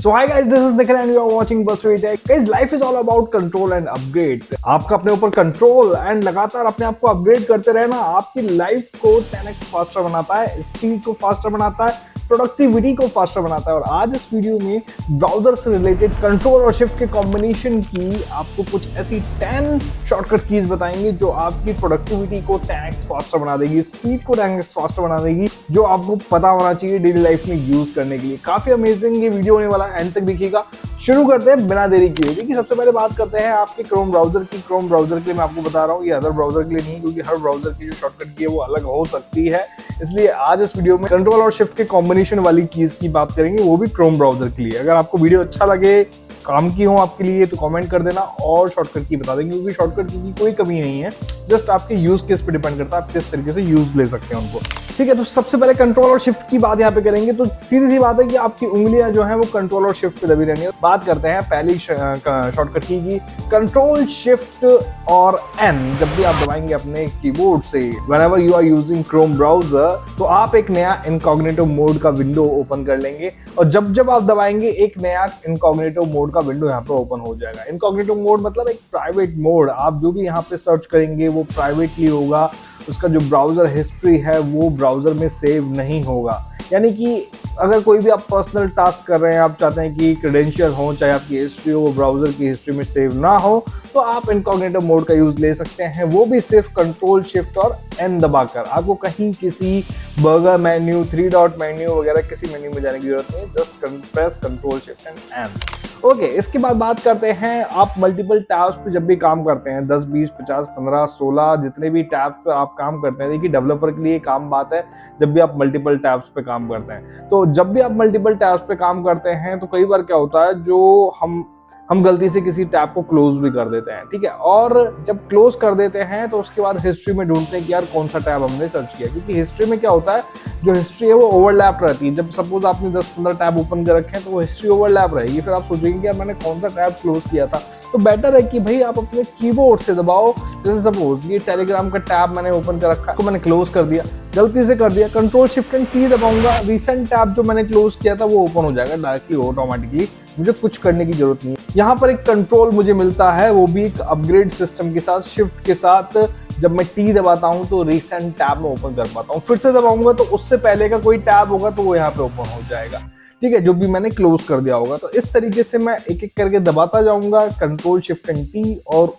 So hi guys, this is Nikhil and you are watching BuzzFeed Tech. Guys, life is all about control and upgrade. आपका अपने ऊपर control and लगातार अपने आप को upgrade करते रहना आपकी लाइफ को 10x फास्टर बनाता है, स्पीड को फास्टर बनाता है, प्रोडक्टिविटी को फास्टर बनाता है। और आज इस वीडियो में ब्राउजर से रिलेटेड कंट्रोल और शिफ्ट के कॉम्बिनेशन की आपको कुछ ऐसी 10 शॉर्टकट कीज बताएंगे जो आपकी प्रोडक्टिविटी को 10x फास्टर बना देगी, स्पीड को 10x फास्टर बना देगी, जो आपको पता होना चाहिए डेली लाइफ में यूज करने के लिए। काफी अमेजिंग ये वीडियो होने वाला है, एंड तक देखिएगा। शुरू करते हैं बिना देरी किए। देखिए, सबसे पहले बात करते हैं आपके क्रोम ब्राउजर की। क्रोम ब्राउजर के लिए मैं आपको बता रहा हूँ, ये अदर ब्राउजर के लिए नहीं, क्योंकि हर ब्राउजर की जो शॉर्टकट की है वो अलग हो सकती है। इसलिए आज इस वीडियो में कंट्रोल और शिफ्ट के कॉम्बिनेशन वाली कीज की बात करेंगे, वो भी क्रोम ब्राउजर के लिए। अगर आपको वीडियो अच्छा लगे, काम की हो आपके लिए, तो कमेंट कर देना और शॉर्टकट की बता देंगे, क्योंकि शॉर्टकट की कोई कमी नहीं है। जस्ट आपके यूज केस पे डिपेंड करता है, आप किस तरीके से यूज ले सकते हैं उनको। ठीक है, तो सबसे पहले कंट्रोल और शिफ्ट की बात यहाँ पे करेंगे। तो सीधी सी बात है कि आपकी उंगलियां जो हैं वो कंट्रोल और शिफ्ट पे दबी रहनी है। बात करते हैं पहली शॉर्टकट की कंट्रोल शिफ्ट और एन। जब भी आप दबाएंगे अपने कीबोर्ड से whenever you are using Chrome browser, तो आप एक नया इनकॉग्निटो मोड का विंडो ओपन कर लेंगे, और जब आप दबाएंगे एक नया इनकॉग्निटो मोड का विंडो यहाँ पे ओपन हो जाएगा। इनकॉग्निटो मोड मतलब एक प्राइवेट मोड। आप जो भी यहाँ पे सर्च करेंगे वो प्राइवेटली होगा, उसका जो ब्राउजर हिस्ट्री है वो ब्राउजर में सेव नहीं होगा। यानी कि अगर कोई भी आप पर्सनल टास्क कर रहे हैं, आप चाहते हैं कि क्रेडेंशियल हो, चाहे आपकी हिस्ट्री हो, वो ब्राउजर की हिस्ट्री में सेव ना हो, तो आप इनकॉग्निटो मोड का यूज ले सकते हैं। वो भी सिर्फ कंट्रोल शिफ्ट और एन दबाकर। आपको कहीं किसी बर्गर मेन्यू, 3 डॉट मेन्यू वगैरह किसी मेन्यू में जाने की जरूरत नहीं, just press control shift and N. Okay, इसके बाद बात करते हैं आप मल्टीपल टैब्स पे जब भी काम करते हैं, 10, 20, 50, 15, 16 जितने भी टैब्स पे आप काम करते हैं। देखिए, डेवलपर के लिए काम बात है जब भी आप मल्टीपल टैब्स पे काम करते हैं। तो जब भी आप मल्टीपल टैब्स पे काम करते हैं तो कई बार क्या होता है, जो हम गलती से किसी टैब को क्लोज भी कर देते हैं। ठीक है, और जब क्लोज कर देते हैं तो उसके बाद हिस्ट्री में ढूंढते हैं कि यार कौन सा टैब हमने सर्च किया, क्योंकि हिस्ट्री में क्या होता है, जो हिस्ट्री है वो ओवरलैप रहती है। जब सपोज आपने 10-15 टैब ओपन कर रखे हैं तो वो हिस्ट्री ओवरलैप रहेगी। फिर आप सोचेंगे कि यार मैंने कौन सा टैब क्लोज किया था। तो बेटर है कि भाई आप अपने कीबोर्ड से दबाओ। जैसे सपोज ये टेलीग्राम का टैब मैंने ओपन कर रखा है, तो मैंने क्लोज कर दिया, गलती से कर दिया, कंट्रोल शिफ्ट एंड टी दबाऊंगा, रिसेंट टैब जो मैंने क्लोज किया था वो ओपन हो जाएगा डायरेक्टली ऑटोमेटिकली। मुझे कुछ करने की जरूरत नहीं है। यहाँ पर एक कंट्रोल मुझे मिलता है, वो भी एक अपग्रेड सिस्टम के साथ, शिफ्ट के साथ। जब मैं टी दबाता हूं तो रिसेंट टैब में ओपन कर पाता हूं। फिर से दबाऊंगा तो उससे पहले का कोई टैब होगा तो वो यहाँ पे ओपन हो जाएगा। ठीक है, जो भी मैंने क्लोज कर दिया होगा। तो इस तरीके से मैं एक एक करके दबाता जाऊंगा, कंट्रोल शिफ्ट एंड टी, और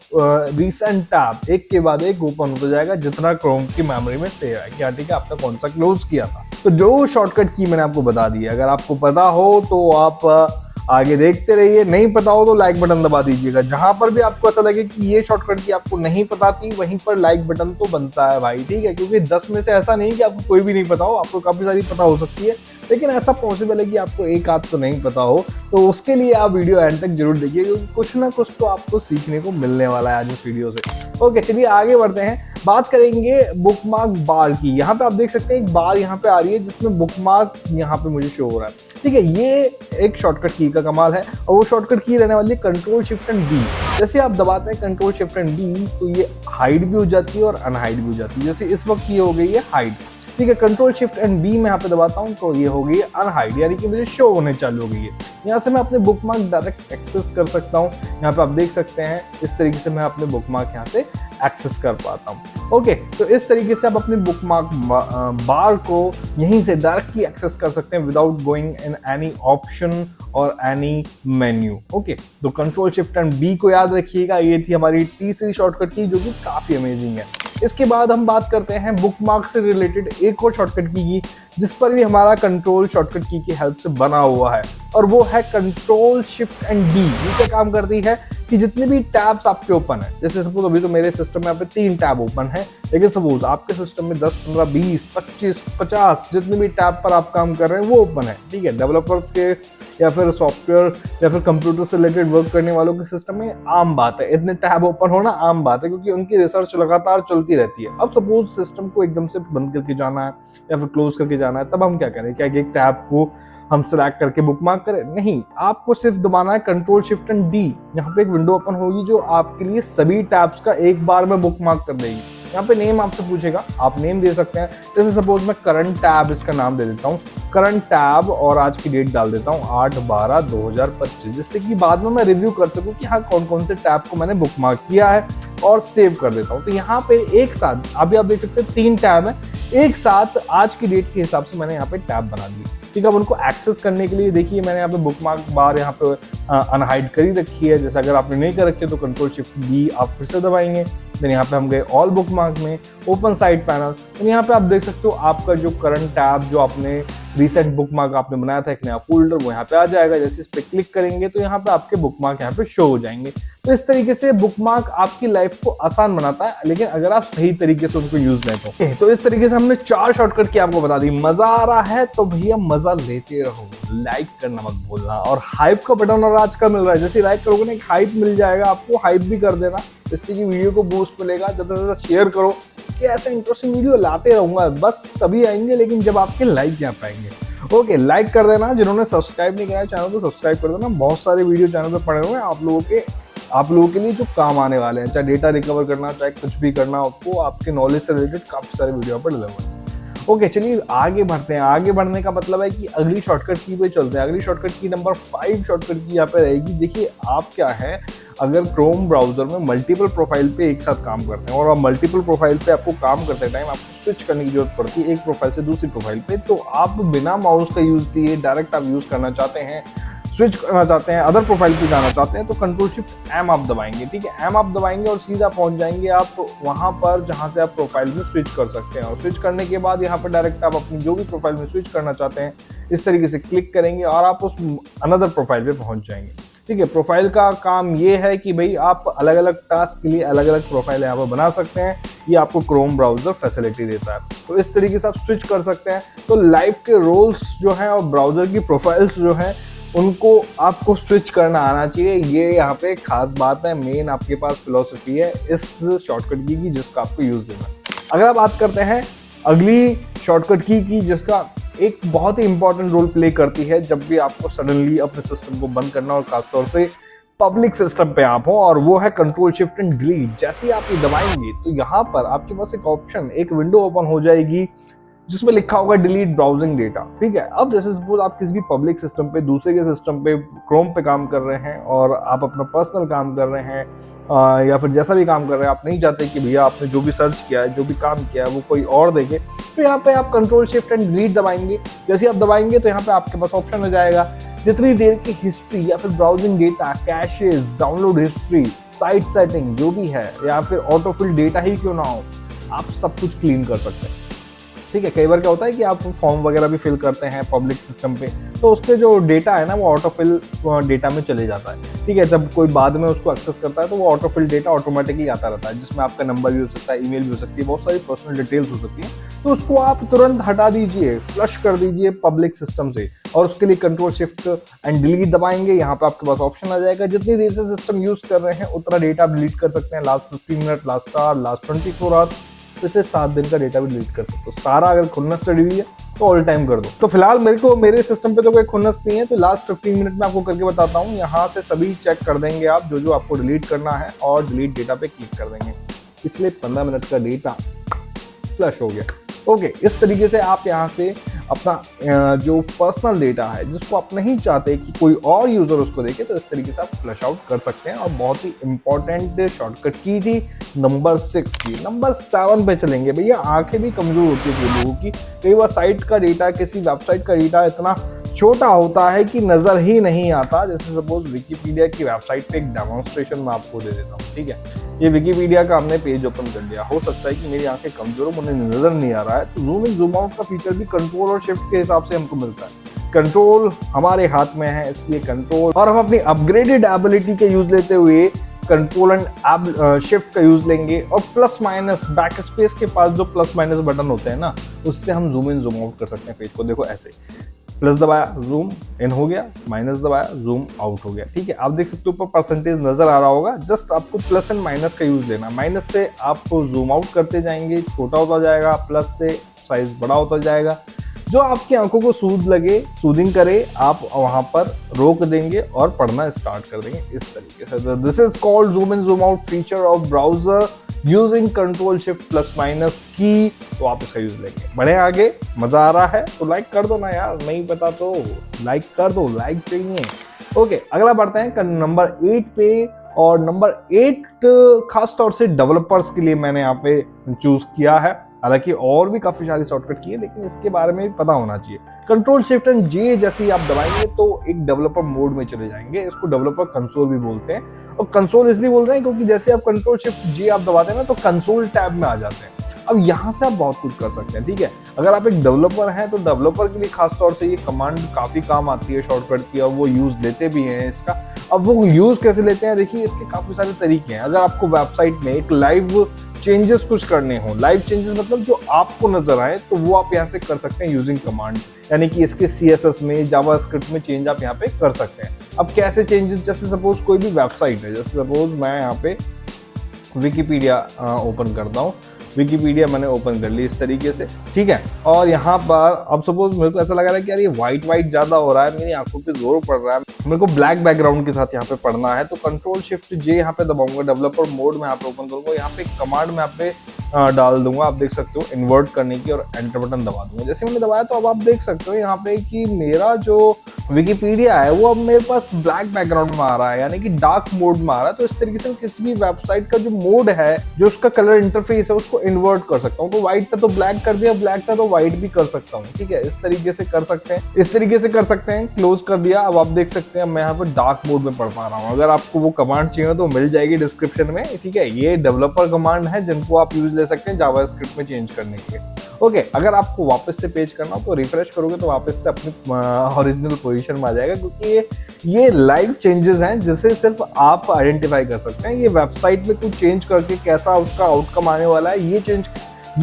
रिसेंट टैब एक के बाद एक ओपन होता जाएगा, जितना क्रोम की मेमोरी में सेव है। क्या ठीक है, आपने कौन सा क्लोज किया था। तो जो शॉर्टकट की मैंने आपको बता दी, अगर आपको पता हो तो आप आगे देखते रहिए, नहीं पता हो तो लाइक बटन दबा दीजिएगा। जहां पर भी आपको ऐसा लगे कि ये शॉर्टकट की आपको नहीं पता थी, वहीं पर लाइक बटन तो बनता है भाई। ठीक है, क्योंकि 10 में से ऐसा नहीं कि आपको कोई भी नहीं पता हो, आपको काफी सारी पता हो सकती है, लेकिन ऐसा पॉसिबल है कि आपको एक आध तो नहीं पता हो। तो उसके लिए आप वीडियो एंड तक जरूर देखिए, क्योंकि कुछ ना कुछ तो आपको सीखने को मिलने वाला है आज इस वीडियो से। ओके, चलिए आगे बढ़ते हैं। बात करेंगे बुकमार्क बार की। यहाँ पे आप देख सकते हैं एक बार यहाँ पे आ रही है जिसमें बुकमार्क यहाँ पे मुझे शो हो रहा है। ठीक है, ये एक शॉर्टकट की का कमाल है, और वो शॉर्टकट की रहने वाली है कंट्रोल शिफ्ट एंड बी। जैसे आप दबाते हैं कंट्रोल शिफ्ट एंड बी तो ये हाइड भी हो जाती है और अनहाइड भी हो जाती है। जैसे इस वक्त ये हो गई है हाइड। ठीक है, कंट्रोल शिफ्ट एंड बी में यहाँ पे दबाता हूँ तो ये हो गई है अनहाइड, यानी कि मुझे शो होने चालू हो गई है। यहाँ से मैं अपने बुकमार्क डायरेक्ट एक्सेस कर सकता हूँ। यहाँ पे आप देख सकते हैं इस तरीके से मैं अपने बुकमार्क यहाँ से एक्सेस कर पाता हूँ। ओके, तो इस तरीके से आप अपने बुकमार्क बार को यहीं से डायरेक्टली एक्सेस कर सकते हैं without going in any option और एनी मेन्यू। ओके, तो कंट्रोल शिफ्ट एंड बी को याद रखिएगा। ये थी हमारी तीसरी शॉर्टकट की, जो कि काफी अमेजिंग है। इसके बाद हम बात करते हैं बुकमार्क से रिलेटेड एक और शॉर्टकट की, जिस पर भी हमारा कंट्रोल शॉर्टकट की हेल्प से बना हुआ है, और वो है कंट्रोल शिफ्ट एंड डी। ये क्या काम करती है कि जितने भी टैब्स आपके ओपन है, जैसे सपोज अभी तो मेरे सिस्टम में यहाँ पे 3 टैब ओपन है, लेकिन सपोज आपके सिस्टम में 10, 15, 20, 25, 50 जितने भी टैब पर आप काम कर रहे हैं वो ओपन है। ठीक है, डेवलपर्स के या फिर सॉफ्टवेयर या फिर कंप्यूटर से रिलेटेड वर्क करने वालों के सिस्टम में आम बात है, इतने टैब ओपन होना आम बात है, क्योंकि उनकी रिसर्च लगातार चलती रहती है। अब सपोज सिस्टम को एकदम से बंद करके जाना है या फिर क्लोज करके जाना है, तब हम क्या करें? क्या एक टैब को हम सिलेक्ट करके बुकमार्क करें? नहीं, आपको सिर्फ दबाना है कंट्रोल शिफ्ट एंड डी। यहाँ पे एक विंडो ओपन होगी जो आपके लिए सभी टैब्स का एक बार में बुकमार्क कर देगी। यहाँ पे नेम आपसे पूछेगा, आप नेम दे सकते हैं। जैसे सपोज मैं करंट टैब इसका नाम दे देता हूँ, करंट टैब, और आज की डेट डाल देता हूँ 8/12/2025, जिससे कि बाद में मैं रिव्यू कर सकूँ कि हाँ कौन कौन से टैब को मैंने बुकमार्क किया है, और सेव कर देता हूँ। तो यहाँ पे एक साथ अभी आप देख सकते हैं 3 टैब है, एक साथ आज की डेट के हिसाब से मैंने यहाँ पे टैब बना दी। ठीक है, अब उनको एक्सेस करने के लिए देखिए मैंने यहाँ पे बुकमार्क बार यहाँ पे अनहाइड करी रखी है। जैसे अगर आपने नहीं कर रखी है तो Ctrl+Shift+B आप फिर से दबाएंगे। देन यहाँ पे हम गए ऑल बुकमार्क में, ओपन साइड पैनल। तो यहाँ पे आप देख सकते हो आपका जो करंट टैब जो आपने रिसेंट बुकमार्क आपने बनाया था एक नया फोल्डर, वो यहाँ पे आ जाएगा। जैसे इस पे क्लिक करेंगे तो यहाँ पे आपके बुकमार्क यहाँ पे शो हो जाएंगे। तो इस तरीके से बुकमार्क आपकी लाइफ को आसान बनाता है, लेकिन अगर आप सही तरीके से उनको यूज लें तो इस तरीके से हमने 4 शॉर्टकट की आपको बता दी। मजा आ रहा है तो भैया मजा लेते रहो, लाइक करना मत भूलना, और हाइप का बटन और आज का मिल रहा है, जैसे लाइक करोगे ना एक हाइप मिल जाएगा आपको, हाइप भी कर देना, इससे कि वीडियो को बूस्ट मिलेगा। ज्यादा से ज्यादा शेयर करो कि ऐसे इंटरेस्टिंग वीडियो लाते रहूंगा, बस तभी आएंगे लेकिन जब आपके लाइक यहाँ पाएंगे। ओके, लाइक कर देना, जिन्होंने सब्सक्राइब नहीं किया चैनल को सब्सक्राइब कर देना। बहुत सारे वीडियो चैनल पे पड़े हुए हैं आप लोगों के लिए जो काम आने वाले हैं, चाहे डेटा रिकवर करना, चाहे कुछ भी करना, आपको आपके नॉलेज से रिलेटेड काफी सारे वीडियो पर डले हुए हैं। ओके, चलिए आगे बढ़ते हैं। आगे बढ़ने का मतलब है कि अगली शॉर्टकट की पे चलते हैं। अगली शॉर्टकट की नंबर 5 शॉर्टकट की यहाँ पे रहेगी। देखिए आप क्या है, अगर क्रोम ब्राउजर में मल्टीपल प्रोफाइल पे एक साथ काम करते हैं और मल्टीपल प्रोफाइल पे आपको काम करते टाइम आपको स्विच करने की जरूरत पड़ती है एक प्रोफाइल से दूसरी प्रोफाइल पे, तो आप बिना माउस का यूज दिए डायरेक्ट आप यूज करना चाहते हैं, स्विच करना चाहते हैं, अदर प्रोफाइल पे जाना चाहते हैं, तो Ctrl+Shift+M आप दबाएंगे। ठीक है, M आप दबाएंगे और सीधा पहुंच जाएंगे आप वहां पर जहां से आप प्रोफाइल में स्विच कर सकते हैं। और स्विच करने के बाद यहाँ पर डायरेक्ट आप अपनी जो भी प्रोफाइल में स्विच करना चाहते हैं इस तरीके से क्लिक करेंगे और आप उस अनदर प्रोफाइल पे पहुंच जाएंगे। ठीक है, प्रोफाइल का काम ये है कि भाई आप अलग अलग टास्क के लिए अलग अलग प्रोफाइल यहाँ पर बना सकते हैं, ये आपको क्रोम ब्राउजर फैसिलिटी देता है। तो इस तरीके से आप स्विच कर सकते हैं। तो लाइफ के रोल्स जो हैं और ब्राउजर की प्रोफाइल्स जो हैं उनको आपको स्विच करना आना चाहिए, ये यहाँ पे खास बात है। मेन आपके पास फिलॉसफी है इस शॉर्टकट की जिसका आपको यूज देना है। अगर आप बात करते हैं अगली शॉर्टकट की जिसका एक बहुत ही इंपॉर्टेंट रोल प्ले करती है जब भी आपको सडनली अपने सिस्टम को बंद करना और खासतौर से पब्लिक सिस्टम पे आप हो, और वो है Ctrl+Shift+Delete। जैसे ही आप ये दबाएंगे तो यहाँ पर आपके पास एक ऑप्शन, एक विंडो ओपन हो जाएगी जिसमें लिखा होगा डिलीट ब्राउजिंग डेटा। ठीक है, अब जैसे सपोज आप किसी भी पब्लिक सिस्टम पे दूसरे के सिस्टम पे क्रोम पे काम कर रहे हैं और आप अपना पर्सनल काम कर रहे हैं या फिर जैसा भी काम कर रहे हैं, आप नहीं चाहते कि भैया आपने जो भी सर्च किया है, जो भी काम किया है वो कोई और देखे, तो यहाँ पे आप Ctrl+Shift+Delete दबाएंगे। जैसे आप दबाएंगे तो यहाँ पे आपके पास ऑप्शन हो जाएगा जितनी देर की हिस्ट्री या फिर browsing data, caches, download history, site setting जो भी है, या फिर ऑटोफिल डेटा ही क्यों ना हो, आप सब कुछ क्लीन कर सकते हैं। ठीक है, कई बार क्या होता है कि आप फॉर्म वगैरह भी फिल करते हैं पब्लिक सिस्टम पे, तो उसके जो डेटा है ना वो ऑटोफिल डेटा में चले जाता है। ठीक है, जब कोई बाद में उसको एक्सेस करता है तो वो ऑटोफिल डेटा ऑटोमेटिकली आता रहता है, जिसमें आपका नंबर भी हो सकता है, ईमेल भी हो सकती है, बहुत सारी पर्सनल डिटेल्स हो सकती हैं। तो उसको आप तुरंत हटा दीजिए, फ्लश कर दीजिए पब्लिक सिस्टम से, और उसके लिए Ctrl+Shift+Delete दबाएंगे। यहाँ पे आपके पास ऑप्शन आ जाएगा जितनी देर से सिस्टम यूज कर रहे हैं उतना डेटा आप डिलीट कर सकते हैं, last 15 minute, last hour, last 24 hours, जैसे 7 दिन का डेटा भी डिलीट कर सकते हो। सारा अगर खुन्नस चढ़ी हुई है तो ऑल टाइम कर दो। तो फिलहाल मेरे सिस्टम पे तो कोई खुन्नस नहीं है, तो लास्ट 15 मिनट में आपको करके बताता हूँ। यहाँ से सभी चेक कर देंगे आप जो आपको डिलीट करना है और डिलीट डेटा पे क्लिक कर देंगे। पिछले 15 मिनट का डेटा फ्लश हो गया। ओके, इस तरीके से आप यहाँ से अपना जो पर्सनल डेटा है जिसको आप नहीं चाहते कि कोई और यूजर उसको देखे, तो इस तरीके से आप फ्लश आउट कर सकते हैं। और बहुत ही इंपॉर्टेंट शॉर्टकट की थी नंबर 6 की। नंबर 7 पे चलेंगे। भैया आंखें भी कमजोर होती है लोगों की, कई बार साइट का डेटा, किसी वेबसाइट का डेटा इतना छोटा होता है कि नजर ही नहीं आता। जैसे सपोज विकिपीडिया की वेबसाइट पे एक डेमोन्स्ट्रेशन मैं आपको दे देता हूँ। ठीक है, ये विकिपीडिया का हमने पेज ओपन कर लिया। हो सकता है कि मेरी आंखें कमजोर हो, मुझे नजर नहीं आ रहा है, तो जूम इन जूम आउट का फीचर भी कंट्रोल और शिफ्ट के हिसाब से हमको मिलता है। कंट्रोल हमारे हाथ में है, इसलिए कंट्रोल, और हम अपनी अपग्रेडेड एबिलिटी के यूज लेते हुए कंट्रोल एंड शिफ्ट का यूज लेंगे, और प्लस माइनस बैक स्पेस के पास जो प्लस माइनस बटन होते हैं ना, उससे हम जूम इन जूम आउट कर सकते हैं पेज को। देखो ऐसे, प्लस दबाया जूम इन हो गया, माइनस दबाया जूम आउट हो गया। ठीक है, आप देख सकते हो ऊपर परसेंटेज नजर आ रहा होगा। जस्ट आपको प्लस एंड माइनस का यूज लेना। माइनस से आप जूम आउट करते जाएंगे, छोटा होता जाएगा, प्लस से साइज बड़ा होता जाएगा। जो आपकी आंखों को सूद लगे, सूदिंग करे, आप वहां पर रोक देंगे और पढ़ना स्टार्ट कर देंगे इस तरीके से। This is called zoom in zoom out feature of browser using control shift plus minus की। तो आप इसका यूज लेंगे। बढ़े आगे, मजा आ रहा है तो लाइक कर दो ना यार, नहीं पता तो लाइक कर दो, लाइक चाहिए। ओके, अगला बढ़ते हैं नंबर 8 पे। और नंबर 8 खास तौर से डेवलपर्स के लिए मैंने यहाँ पे चूज किया है। हालांकि और भी काफी सारी शॉर्टकट की है, लेकिन इसके बारे में भी पता होना चाहिए। कंट्रोल शिफ्ट एंड जे जैसे ही आप दबाएंगे तो एक डेवलपर मोड में चले जाएंगे। इसको डेवलपर कंसोल भी बोलते हैं। और कंसोल इसलिए बोल रहे हैं क्योंकि जैसे आप कंट्रोल शिफ्ट जे आप दबाते हैं ना, तो कंसोल टैब में आ जाते हैं। अब यहाँ से आप बहुत कुछ कर सकते हैं, ठीक है। अगर आप एक डेवलपर हैं तो डेवलपर के लिए खास तौर से ये कमांड काफी काम आती है शॉर्टकट की, और वो यूज लेते भी हैं इसका। अब वो यूज कैसे लेते हैं, देखिए इसके काफी सारे तरीके हैं। अगर आपको वेबसाइट में एक लाइव चेंजेस कुछ करने हो, लाइव चेंजेस मतलब जो आपको नजर आए, तो वो आप यहाँ से कर सकते हैं यूजिंग कमांड। यानी कि इसके CSS में, जावास्क्रिप्ट में चेंज आप यहाँ पे कर सकते हैं। अब कैसे चेंजेस, जैसे सपोज कोई भी वेबसाइट है, जैसे सपोज मैं यहाँ पे विकिपीडिया ओपन करता हूँ। विकिपीडिया मैंने ओपन कर ली इस तरीके से, ठीक है। और यहाँ पर अब सपोज मेरे को ऐसा लग रहा है कि यार ये व्हाइट ज्यादा हो रहा है, मेरी आंखों पे जोर पड़ रहा है, मेरे को ब्लैक बैकग्राउंड के साथ यहाँ पे पढ़ना है, तो कंट्रोल शिफ्ट जे यहाँ पे दबाऊंगा, डेवलपर मोड में यहाँ पे ओपन करूंगा, यहाँ पे कमांड में यहाँ पे डाल दूंगा। आप देख सकते हो इन्वर्ट करने की, और एंटर बटन दबा दूंगा। जैसे मैंने दबाया तो अब आप देख सकते हो यहाँ पे कि मेरा जो विकिपीडिया है वो अब मेरे पास ब्लैक बैकग्राउंड में आ रहा है, यानी कि डार्क मोड में आ रहा है। तो इस तरीके से किसी भी वेबसाइट का जो मोड है, जो उसका कलर इंटरफेस है, उसको इन्वर्ट कर सकता हूँ। तो व्हाइट था तो ब्लैक कर दिया, ब्लैक था तो व्हाइट भी कर सकता हूँ, ठीक है। इस तरीके से कर सकते हैं, इस तरीके से कर सकते हैं। क्लोज कर दिया। अब आप देख सकते हैं मैं यहाँ पर डार्क मोड में पढ़ पा रहा हूँ। अगर आपको वो कमांड चाहिए तो मिल जाएगी डिस्क्रिप्शन में, ठीक है। ये डेवलपर कमांड है जिनको आप यूज ले सकते हैं जावास्क्रिप्ट में चेंज करने के लिए। ओके, अगर आपको वापस से पेज करना हो तो रिफ्रेश करोगे तो वापस से अपनी ओरिजिनल पोजीशन में आ जाएगा, क्योंकि ये लाइव चेंजेस हैं जिसे सिर्फ आप आइडेंटिफाई कर सकते हैं। ये वेबसाइट में कुछ चेंज करके कैसा उसका आउटकम आने वाला है, ये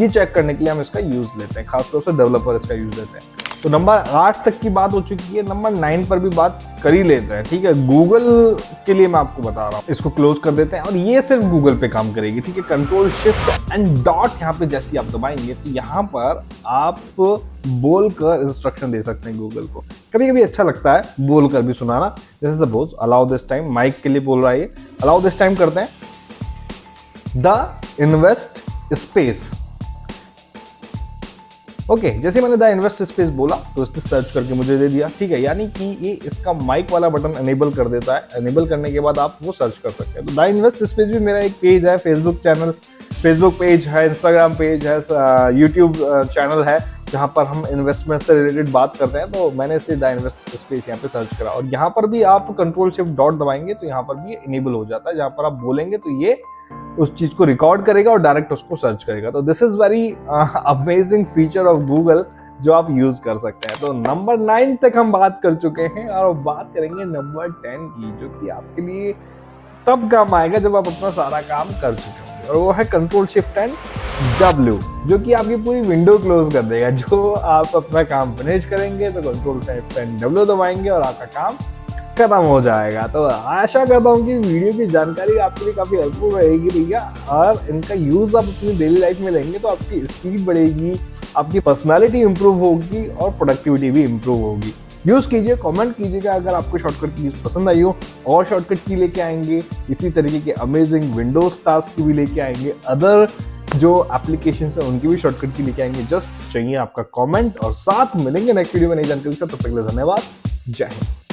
चेक करने के लिए हम इसका यूज लेते हैं। खासतौर से डेवलपर इसका यूज लेते हैं। तो नंबर 8 तक की बात हो चुकी है, नंबर 9 पर भी बात कर ही लेते हैं, ठीक है। गूगल के लिए मैं आपको बता रहा हूँ, इसको क्लोज कर देते हैं। और ये सिर्फ गूगल पे काम करेगी, ठीक है। कंट्रोल शिफ्ट एंड डॉट यहाँ पे जैसे आप दबाएंगे तो यहाँ पर आप बोलकर इंस्ट्रक्शन दे सकते हैं गूगल को। कभी कभी अच्छा लगता है बोलकर भी सुनाना। जैसे suppose allow this time, mic के लिए बोल रहा है ये, अलाउ दिस टाइम करते हैं, द इन्वेस्ट स्पेस। ओके, जैसे मैंने द इन्वेस्ट स्पेस बोला तो इसने सर्च करके मुझे दे दिया, ठीक है। यानी कि ये इसका माइक वाला बटन एनेबल कर देता है। एनेबल करने के बाद आप वो सर्च कर सकते हैं। तो द इन्वेस्ट स्पेस भी मेरा एक पेज है, फेसबुक चैनल, फेसबुक पेज है, इंस्टाग्राम पेज है, यूट्यूब चैनल है, जहाँ पर हम इन्वेस्टमेंट से रिलेटेड बात करते हैं। तो मैंने इसलिए द इन्वेस्ट स्पेस यहाँ पे सर्च करा। और यहाँ पर भी आप कंट्रोल शिफ्ट डॉट दबाएंगे तो यहाँ पर भी इनेबल हो जाता है। जहाँ पर आप बोलेंगे तो ये उस चीज को रिकॉर्ड करेगा और डायरेक्ट उसको सर्च करेगा। तो this is very amazing feature of Google जो आप यूज कर सकते हैं। तो नंबर 9 तक हम बात कर चुके हैं, और बात करेंगे नंबर 10 की, जो कि आपके लिए तब काम आएगा जब आप अपना सारा काम कर चुके होंगे। और वो है कंट्रोल शिफ्ट एंड W, जो कि आपकी पूरी विंडो क्लोज कर देगा। जो आप अपना काम फिनिश करेंगे तो कंट्रोल शिफ्ट एंड W दबाएंगे और आपका काम खत्म हो जाएगा। तो आशा करता हूँ कि वीडियो की जानकारी आपके लिए काफी हेल्पफुल रहेगी भैया, और इनका यूज आप अपनी डेली लाइफ में लेंगे तो आपकी स्पीड बढ़ेगी, आपकी पर्सनालिटी इंप्रूव होगी और प्रोडक्टिविटी भी इंप्रूव होगी। यूज कीजिए, कमेंट कीजिएगा अगर आपको शॉर्टकट की पसंद आई हो। और शॉर्टकट की लेके आएंगे, इसी तरीके के अमेजिंग विंडोज टास्क की भी लेके आएंगे, अदर जो एप्लीकेशन है उनकी भी शॉर्टकट की लेके आएंगे। जस्ट चाहिए आपका कमेंट, और साथ मिलेंगे नेक्स्ट वीडियो में नई जानकारी के साथ। तब तक के लिए धन्यवाद, जय हिंद।